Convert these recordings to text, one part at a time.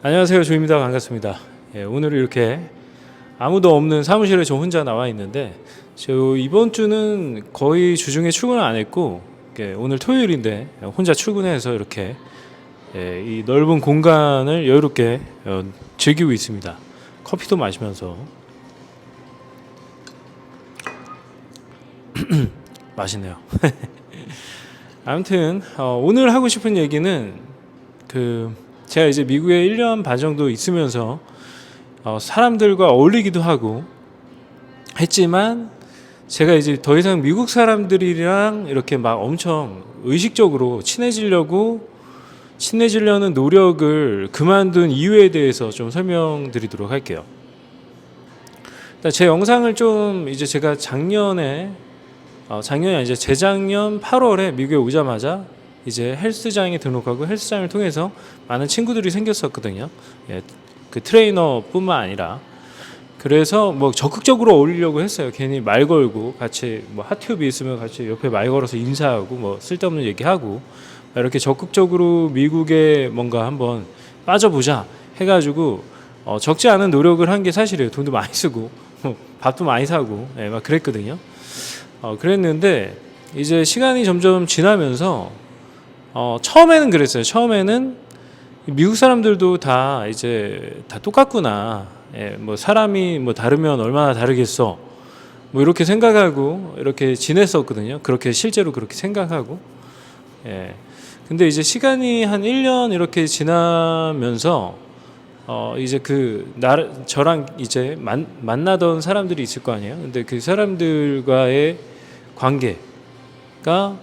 안녕하세요, 조입니다. 반갑습니다. 오늘 이렇게 아무도 없는 사무실에 저 혼자 나와 있는데, 저 이번 주는 거의 주중에 출근을 안 했고, 오늘 토요일인데 혼자 출근해서 이렇게 이 넓은 공간을 여유롭게 즐기고 있습니다. 커피도 마시면서. 맛있네요. 아무튼 오늘 하고 싶은 얘기는 제가 이제 미국에 1년 반 정도 있으면서 사람들과 어울리기도 하고 했지만, 제가 이제 더 이상 미국 사람들이랑 이렇게 막 엄청 의식적으로 친해지려는 노력을 그만둔 이유에 대해서 좀 설명드리도록 할게요. 제 영상을 좀 이제 제가 작년이 아니죠, 재작년 8월에 미국에 오자마자 이제 헬스장에 등록하고 헬스장을 통해서 많은 친구들이 생겼었거든요. 그 트레이너뿐만 아니라. 그래서 뭐 적극적으로 어울리려고 했어요. 괜히 말 걸고 같이 뭐 핫튜브 있으면 같이 옆에 말 걸어서 인사하고 뭐 쓸데없는 얘기하고 이렇게 적극적으로 미국에 뭔가 한번 빠져보자 해가지고 적지 않은 노력을 한 게 사실이에요. 돈도 많이 쓰고 밥도 많이 사고 막 그랬거든요. 그랬는데 이제 시간이 점점 지나면서 처음에는 그랬어요. 처음에는 미국 사람들도 다 이제 다 똑같구나. 뭐 사람이 뭐 다르면 얼마나 다르겠어. 뭐 이렇게 생각하고 이렇게 지냈었거든요. 그렇게 실제로 그렇게 생각하고. 근데 이제 시간이 한 1년 이렇게 지나면서 이제 저랑 이제 만나던 사람들이 있을 거 아니에요. 근데 그 사람들과의 관계가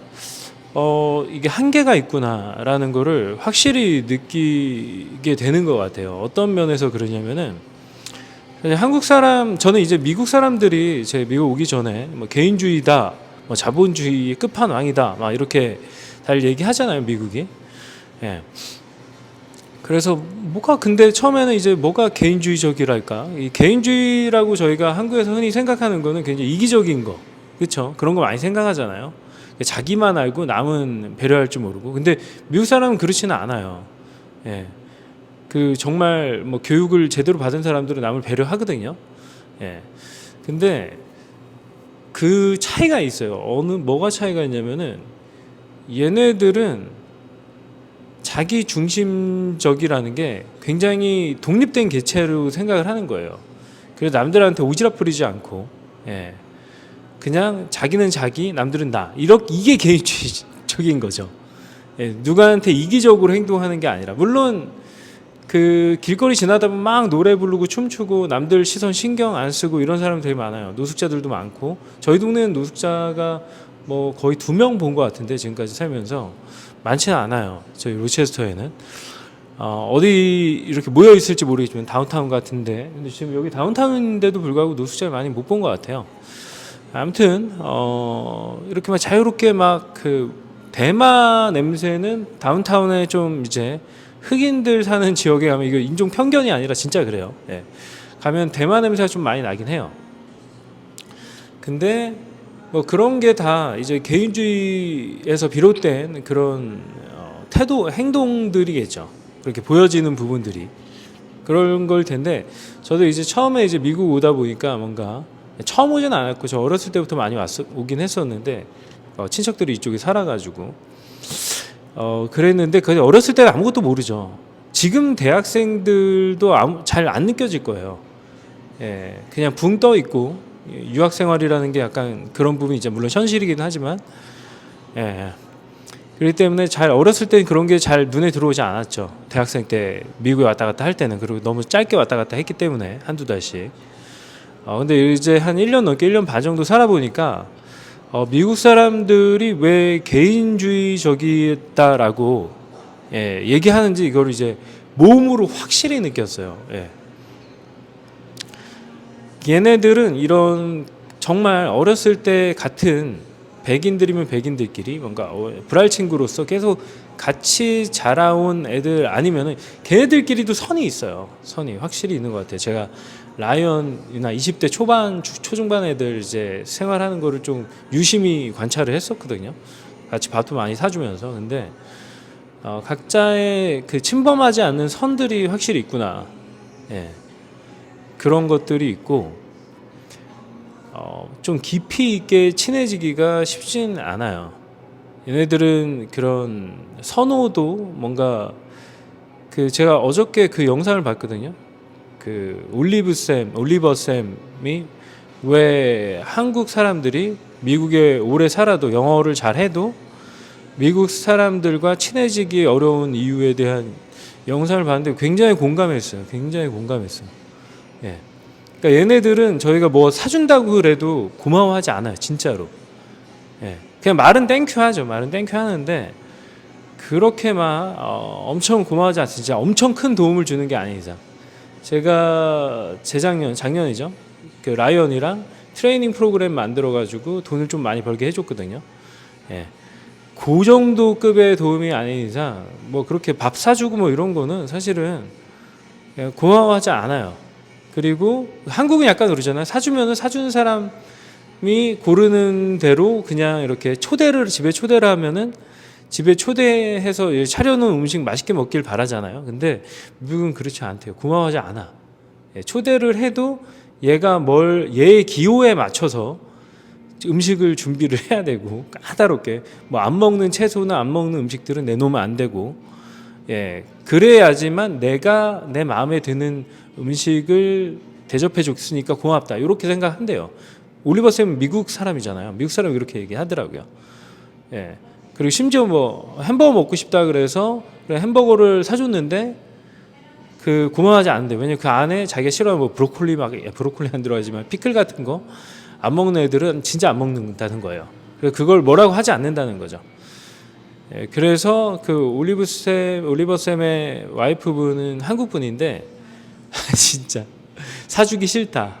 이게 한계가 있구나라는 거를 확실히 느끼게 되는 것 같아요. 어떤 면에서 그러냐면은, 저는 이제 미국 사람들이 제 미국 오기 전에 뭐 개인주의다, 뭐 자본주의의 끝판왕이다, 막 이렇게 다 얘기하잖아요, 미국이. 그래서 근데 처음에는 이제 뭐가 개인주의적이랄까? 이 개인주의라고 저희가 한국에서 흔히 생각하는 거는 굉장히 이기적인 거, 그렇죠? 그런 거 많이 생각하잖아요. 자기만 알고 남은 배려할 줄 모르고. 근데 미국 사람은 그렇지는 않아요. 정말 뭐 교육을 제대로 받은 사람들은 남을 배려하거든요. 근데 그 차이가 있어요. 뭐가 차이가 있냐면은, 얘네들은 자기 중심적이라는 게 굉장히 독립된 개체로 생각을 하는 거예요. 그래서 남들한테 오지랖 부리지 않고, 그냥 자기는 자기, 남들은 나. 이게 개인주의적인 거죠. 누구한테 이기적으로 행동하는 게 아니라. 물론 그 길거리 지나다 보면 막 노래 부르고 춤추고 남들 시선 신경 안 쓰고 이런 사람 되게 많아요. 노숙자들도 많고. 저희 동네는 노숙자가 뭐 거의 2명 본 것 같은데, 지금까지 살면서 많지는 않아요. 저희 로체스터에는. 어디 이렇게 모여 있을지 모르겠지만 다운타운 같은데, 근데 지금 여기 다운타운인데도 불구하고 노숙자를 많이 못 본 것 같아요. 아무튼 이렇게 막 자유롭게 대마 냄새는 다운타운에 좀 이제 흑인들 사는 지역에 가면, 이거 인종 편견이 아니라 진짜 그래요. 가면 대마 냄새가 좀 많이 나긴 해요. 근데 뭐 그런 게 다 이제 개인주의에서 비롯된 그런 행동들이겠죠. 그렇게 보여지는 부분들이 그런 걸 텐데, 저도 이제 처음에 이제 미국 오다 보니까 뭔가 처음 오진 않았고, 저 어렸을 때부터 많이 오긴 했었는데, 친척들이 이쪽에 살아가지고 그랬는데, 어렸을 때는 아무것도 모르죠. 지금 대학생들도 잘 안 느껴질 거예요. 그냥 붕 떠 있고, 유학 생활이라는 게 약간 그런 부분이 이제 물론 현실이긴 하지만, 그렇기 때문에 어렸을 때는 그런 게 잘 눈에 들어오지 않았죠. 대학생 때 미국에 왔다 갔다 할 때는. 그리고 너무 짧게 왔다 갔다 했기 때문에 한두 달씩. 근데 이제 한 1년 넘게 1년 반 정도 살아보니까 미국 사람들이 왜 개인주의적이다라고 얘기하는지, 이걸 이제 몸으로 확실히 느꼈어요. 얘네들은 이런 정말 어렸을 때 같은 백인들이면 백인들끼리 뭔가 불알친구로서 계속 같이 자라온 애들 아니면은 걔네들끼리도 선이 있어요. 선이 확실히 있는 것 같아요. 제가 라이언이나 20대 초중반 애들 이제 생활하는 거를 좀 유심히 관찰을 했었거든요. 같이 밥도 많이 사주면서. 근데 각자의 그 침범하지 않는 선들이 확실히 있구나. 예. 그런 것들이 있고 좀 깊이 있게 친해지기가 쉽진 않아요. 얘네들은 그런 선호도 뭔가 그 제가 어저께 그 영상을 봤거든요. 그 올리버 쌤이 왜 한국 사람들이 미국에 오래 살아도 영어를 잘해도 미국 사람들과 친해지기 어려운 이유에 대한 영상을 봤는데 굉장히 공감했어요. 굉장히 공감했어요. 예. 그러니까 얘네들은 저희가 뭐 사준다고 그래도 고마워하지 않아요. 진짜로. 예. 그냥 말은 땡큐 하죠. 말은 땡큐 하는데 그렇게 막 엄청 고마워하지 않아요. 진짜 엄청 큰 도움을 주는 게 아닌 이상. 제가 작년이죠. 그 라이언이랑 트레이닝 프로그램 만들어가지고 돈을 좀 많이 벌게 해줬거든요. 예. 그 정도 급의 도움이 아닌 이상 뭐 그렇게 밥 사주고 뭐 이런 거는 사실은 고마워하지 않아요. 그리고 한국은 약간 그러잖아요. 사주면은 사주는 사람이 고르는 대로 그냥 이렇게 집에 초대를 하면은 집에 초대해서 차려놓은 음식 맛있게 먹길 바라잖아요. 근데 미국은 그렇지 않대요. 고마워하지 않아. 초대를 해도 얘의 기호에 맞춰서 음식을 준비를 해야 되고 까다롭게 뭐 안 먹는 채소나 안 먹는 음식들은 내놓으면 안 되고 그래야지만 내가 내 마음에 드는 음식을 대접해 줬으니까 고맙다 이렇게 생각한대요. 올리버 쌤은 미국 사람이잖아요. 미국 사람이 그렇게 얘기하더라고요. 그리고 심지어 뭐 햄버거 먹고 싶다 그래서 햄버거를 사줬는데 그 고마워하지 않는데 왜냐면 그 안에 자기가 싫어하는 뭐 브로콜리 안 들어가지만 피클 같은 거 안 먹는 애들은 진짜 안 먹는다는 거예요. 그래서 그걸 뭐라고 하지 않는다는 거죠. 그래서 그 올리버 쌤의 와이프분은 한국 분인데 진짜 사주기 싫다.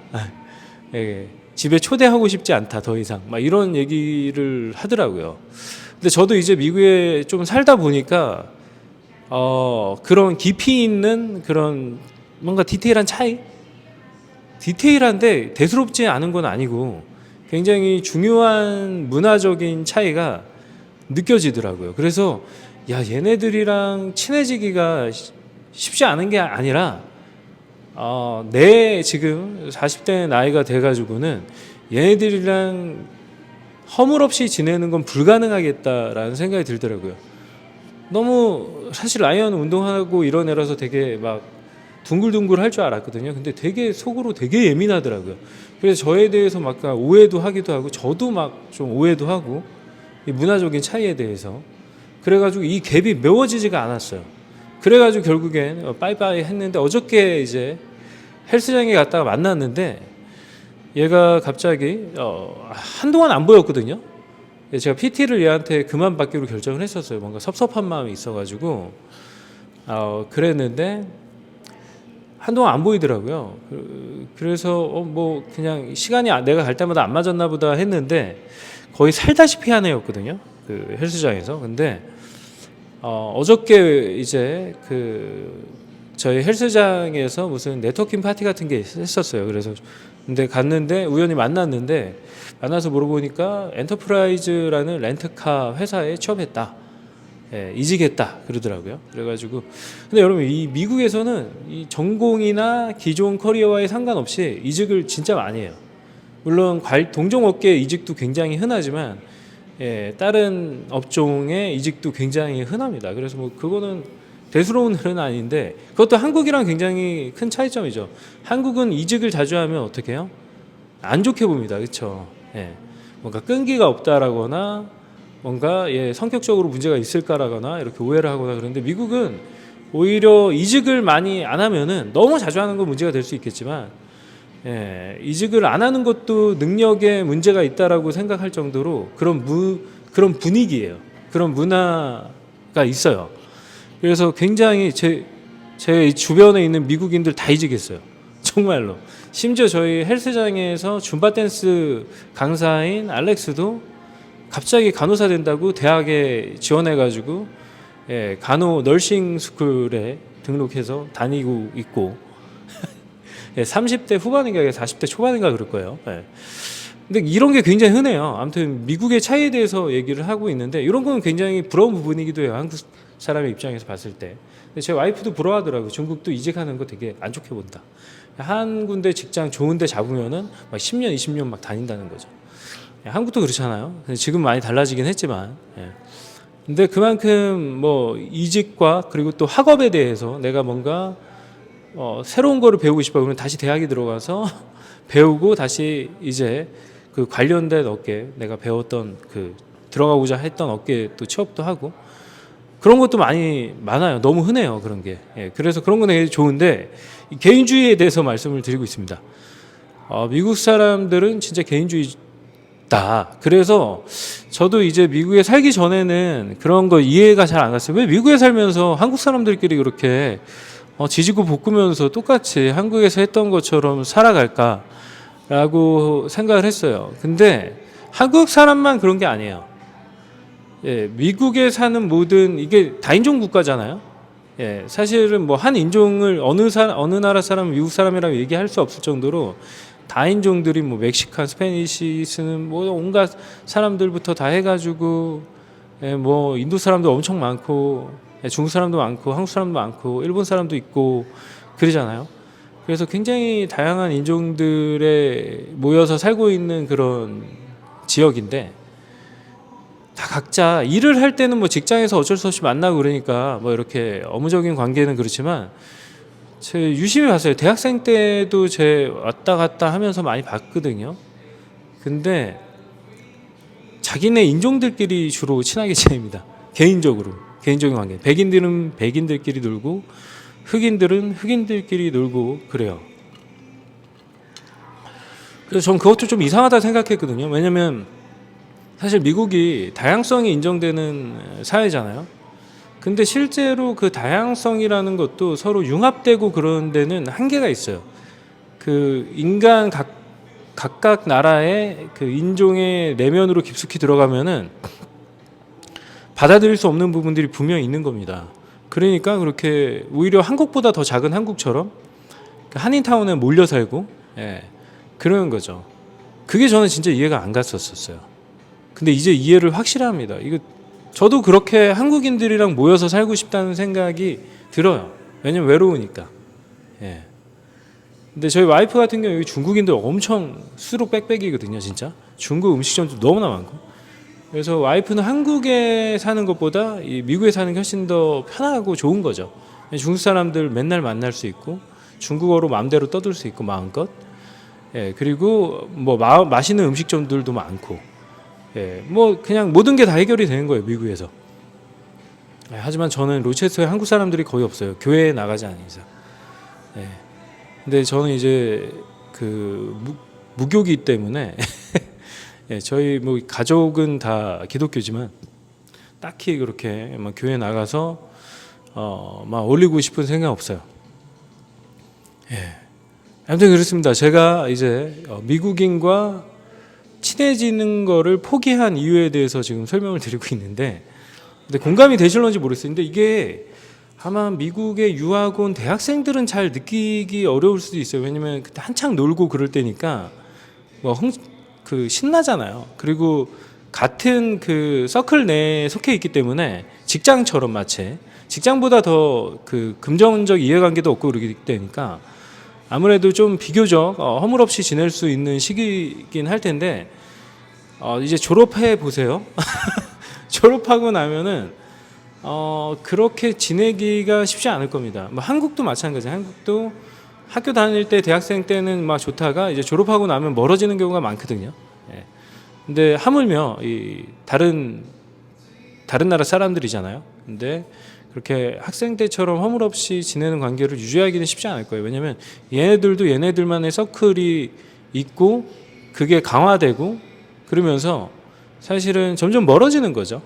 집에 초대하고 싶지 않다 더 이상 막 이런 얘기를 하더라고요. 근데 저도 이제 미국에 좀 살다 보니까 그런 깊이 있는 그런 뭔가 디테일한 차이? 디테일한데 대수롭지 않은 건 아니고 굉장히 중요한 문화적인 차이가 느껴지더라고요. 그래서 얘네들이랑 친해지기가 쉽지 않은 게 아니라 내 지금 40대 나이가 돼가지고는 얘네들이랑 허물없이 지내는 건 불가능하겠다라는 생각이 들더라고요. 너무 사실 라이언은 운동하고 이런 애라서 되게 막 둥글둥글 할 줄 알았거든요. 근데 되게 속으로 되게 예민하더라고요. 그래서 저에 대해서 막 오해도 하기도 하고 저도 막 좀 오해도 하고 이 문화적인 차이에 대해서 그래가지고 이 갭이 메워지지가 않았어요. 그래가지고 결국엔 빠이빠이 했는데 어저께 이제 헬스장에 갔다가 만났는데 얘가 갑자기 한동안 안 보였거든요. 제가 PT를 얘한테 그만 받기로 결정을 했었어요. 뭔가 섭섭한 마음이 있어가지고 그랬는데 한동안 안 보이더라고요. 그래서 뭐 그냥 시간이 내가 갈 때마다 안 맞았나 보다 했는데 거의 살다시피 한 애였거든요. 그 헬스장에서. 근데 어저께 이제 그 저희 헬스장에서 무슨 네트워킹 파티 같은 게 했었어요. 그래서 근데 갔는데 우연히 만났는데 만나서 물어보니까 엔터프라이즈라는 렌트카 회사에 취업했다. 이직했다 그러더라고요. 그래가지고 근데 여러분 이 미국에서는 이 전공이나 기존 커리어와에 상관없이 이직을 진짜 많이 해요. 물론 동종업계 이직도 굉장히 흔하지만 다른 업종의 이직도 굉장히 흔합니다. 그래서 뭐 그거는 대수로운 일은 아닌데 그것도 한국이랑 굉장히 큰 차이점이죠. 한국은 이직을 자주 하면 어떻게 해요? 안 좋게 봅니다. 그렇죠? 뭔가 끈기가 없다라거나 뭔가 성격적으로 문제가 있을까라거나 이렇게 오해를 하거나 그런데 미국은 오히려 이직을 많이 안 하면은 너무 자주 하는 건 문제가 될 수 있겠지만 이직을 안 하는 것도 능력에 문제가 있다라고 생각할 정도로 그런 분위기예요. 그런 문화가 있어요. 그래서 굉장히 제 주변에 있는 미국인들 다 이직했어요. 정말로. 심지어 저희 헬스장에서 줌바 댄스 강사인 알렉스도 갑자기 간호사 된다고 대학에 지원해가지고 간호 널싱 스쿨에 등록해서 다니고 있고 30대 후반인가 40대 초반인가 그럴 거예요. 근데 이런 게 굉장히 흔해요. 아무튼 미국의 차이에 대해서 얘기를 하고 있는데 이런 건 굉장히 부러운 부분이기도 해요. 사람의 입장에서 봤을 때. 근데 제 와이프도 부러워하더라고요. 중국도 이직하는 거 되게 안 좋게 본다. 한 군데 직장 좋은 데 잡으면은 막 10년, 20년 막 다닌다는 거죠. 한국도 그렇잖아요. 근데 지금 많이 달라지긴 했지만. 근데 그만큼 뭐 이직과 그리고 또 학업에 대해서 내가 뭔가 새로운 거를 배우고 싶어 그러면 다시 대학에 들어가서 배우고 다시 이제 그 관련된 업계 내가 배웠던 그 들어가고자 했던 업계에 또 취업도 하고 그런 것도 많아요. 너무 흔해요. 그런 게. 그래서 그런 건 되게 좋은데 이 개인주의에 대해서 말씀을 드리고 있습니다. 미국 사람들은 진짜 개인주의다. 그래서 저도 이제 미국에 살기 전에는 그런 거 이해가 잘 안 갔어요. 왜 미국에 살면서 한국 사람들끼리 그렇게 지지고 볶으면서 똑같이 한국에서 했던 것처럼 살아갈까라고 생각을 했어요. 근데 한국 사람만 그런 게 아니에요. 미국에 사는 모든 이게 다인종 국가잖아요. 사실은 뭐 한 인종을 어느 나라 사람 미국 사람이라고 얘기할 수 없을 정도로 다인종들이 뭐 멕시칸, 스페니시 쓰는 뭐 온갖 사람들부터 다 해가지고 뭐 인도 사람도 엄청 많고 중국 사람도 많고 한국 사람도 많고 일본 사람도 있고 그러잖아요. 그래서 굉장히 다양한 인종들에 모여서 살고 있는 그런 지역인데 다 각자 일을 할 때는 뭐 직장에서 어쩔 수 없이 만나고 그러니까 뭐 이렇게 업무적인 관계는 그렇지만 제 유심히 봤어요. 대학생 때도 제 왔다 갔다 하면서 많이 봤거든요. 근데 자기네 인종들끼리 주로 친하게 지냅니다. 개인적인 관계. 백인들은 백인들끼리 놀고 흑인들은 흑인들끼리 놀고 그래요. 그래서 전 그것도 좀 이상하다 생각했거든요. 왜냐면 사실 미국이 다양성이 인정되는 사회잖아요. 근데 실제로 그 다양성이라는 것도 서로 융합되고 그런 데는 한계가 있어요. 그 인간 각각 나라의 그 인종의 내면으로 깊숙이 들어가면은 받아들일 수 없는 부분들이 분명히 있는 겁니다. 그러니까 그렇게 오히려 한국보다 더 작은 한국처럼 한인타운에 몰려 살고 그런 거죠. 그게 저는 진짜 이해가 안 갔었어요. 근데 이제 이해를 확실히 합니다. 이거 저도 그렇게 한국인들이랑 모여서 살고 싶다는 생각이 들어요. 왜냐면 외로우니까. 근데 저희 와이프 같은 경우 중국인들 엄청 수록 빽빽이거든요, 진짜. 중국 음식점도 너무나 많고. 그래서 와이프는 한국에 사는 것보다 이 미국에 사는 게 훨씬 더 편하고 좋은 거죠. 중국 사람들 맨날 만날 수 있고 중국어로 마음대로 떠들 수 있고 마음껏. 그리고 뭐 맛있는 음식점들도 많고. 뭐 그냥 모든 게 다 해결이 되는 거예요, 미국에서. 하지만 저는 로체스터에 한국 사람들이 거의 없어요. 교회에 나가지 않은 이상. 근데 저는 이제 그 무교기 때문에 저희 뭐 가족은 다 기독교지만 딱히 그렇게 막 교회 나가서 막 올리고 싶은 생각 없어요. 아무튼 그렇습니다. 제가 이제 미국인과 친해지는 거를 포기한 이유에 대해서 지금 설명을 드리고 있는데 근데 공감이 되실런지 모르겠어요. 근데 이게 아마 미국의 유학 온 대학생들은 잘 느끼기 어려울 수도 있어요. 왜냐면 그때 한창 놀고 그럴 때니까 뭐 그 신나잖아요. 그리고 같은 그 서클 내에 속해 있기 때문에 직장처럼 마치 직장보다 더 그 금전적 이해관계도 없고 그러기 때니까 아무래도 좀 비교적 허물없이 지낼 수 있는 시기이긴 할 텐데 이제 졸업해 보세요. 졸업하고 나면은 그렇게 지내기가 쉽지 않을 겁니다. 뭐 한국도 마찬가지예요. 한국도 학교 다닐 때 대학생 때는 막 좋다가 이제 졸업하고 나면 멀어지는 경우가 많거든요. 근데 하물며 이 다른 나라 사람들이잖아요. 근데 그렇게 학생 때처럼 허물없이 지내는 관계를 유지하기는 쉽지 않을 거예요. 왜냐하면 얘네들도 얘네들만의 서클이 있고 그게 강화되고 그러면서 사실은 점점 멀어지는 거죠.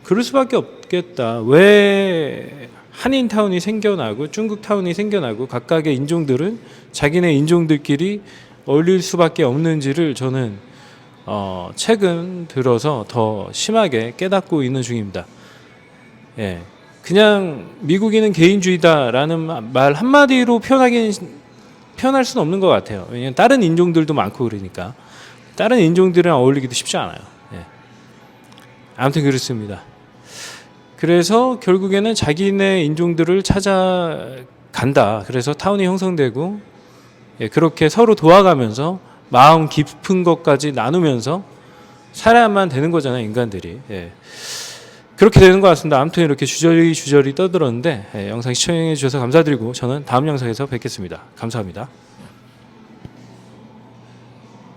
그럴 수밖에 없겠다. 왜 한인타운이 생겨나고 중국타운이 생겨나고 각각의 인종들은 자기네 인종들끼리 어울릴 수밖에 없는지를 저는 최근 들어서 더 심하게 깨닫고 있는 중입니다. 그냥 미국인은 개인주의다라는 말 한마디로 표현할 수는 없는 것 같아요. 왜냐하면 다른 인종들도 많고 그러니까 다른 인종들이랑 어울리기도 쉽지 않아요. 아무튼 그렇습니다. 그래서 결국에는 자기네 인종들을 찾아간다. 그래서 타운이 형성되고 그렇게 서로 도와가면서 마음 깊은 것까지 나누면서 살아야만 되는 거잖아요, 인간들이. 그렇게 되는 것 같습니다. 아무튼 이렇게 주저리 떠들었는데 영상 시청해 주셔서 감사드리고 저는 다음 영상에서 뵙겠습니다. 감사합니다.